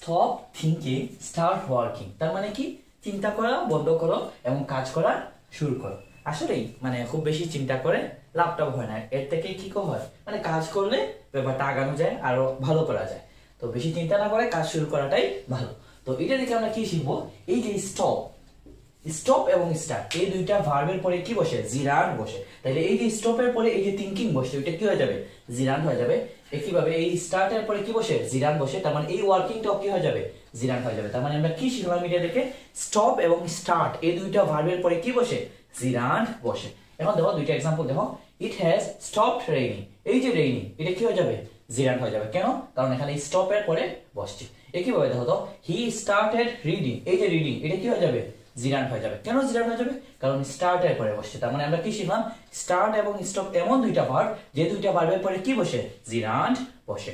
Stop thinking start working, তার মানে কি চিন্তা করা বন্ধ করো এবং কাজ করা শুরু করো। আসলেই মানে খুব বেশি চিন্তা করে লাভটাও হয় না, এর থেকে কি হয় মানে কাজ করলে ব্যাপারটা আগানো যায় আরো ভালো করা যায়। তো বেশি চিন্তা না করে কাজ শুরু করাটাই ভালো। তো এটা থেকে আমরা কি শিখবো, এই যে স্টপ, স্টপ এবং স্টার্ট এই দুইটা ভার্বের পরে কি বসে, জিরান্ড বসে। তাহলে এই যে স্টপের পরে এই যে থিঙ্কিং বসে, ওইটা কি হয়ে যাবে, জিরান্ড হয়ে যাবে। একইভাবে এই স্টার্টের পরে কি বসে, জিরান্ড বসে, তার মানে এই ওয়ার্কিংটাও কি হয়ে যাবে, জিরান্ড হয়ে যাবে। তার মানে আমরা কি শিখলাম এটা থেকে, স্টপ এবং স্টার্ট এই দুইটা ভার্বের পরে কি বসে, জিরান্ড বসে। এখন দেখো দুইটা এক্সাম্পল দেখো, ইট হ্যাজ স্টপড রেইনিং, এই যে রেইনিং এটা কি হয়ে যাবে, জিরান্ড হয়ে যাবে। কেন, কারণ এখানে স্টপের পরে বসছে। একইভাবে দেখো তো, হি স্টার্টেড রিডিং, এই যে রিডিং এটা কি হয়ে যাবে, জিরান্ড হয়ে যাবে। কেন জিরান্ড হয়ে যাবে, কারণ স্টার্টের পরে বসছে। তার মানে আমরা কি শিখলাম, স্টার্ট এবং স্টপ এমন দুইটা ভার্ব যে দুইটা ভার্বের পরে কি বসে, জিরান্ড বসে।